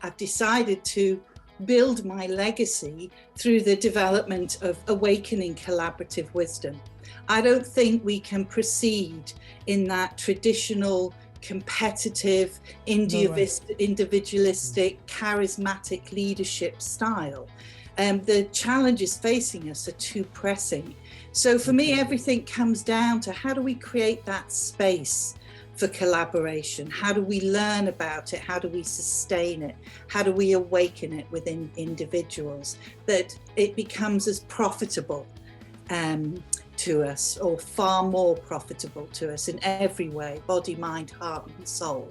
I've decided to build my legacy through the development of awakening collaborative wisdom. I don't think we can proceed in that traditional, competitive, individualistic, charismatic leadership style. The challenges facing us are too pressing. So for me, everything comes down to how do we create that space for collaboration? How do we learn about it? How do we sustain it? How do we awaken it within individuals that it becomes as profitable to us, or far more profitable to us in every way, body, mind, heart and soul.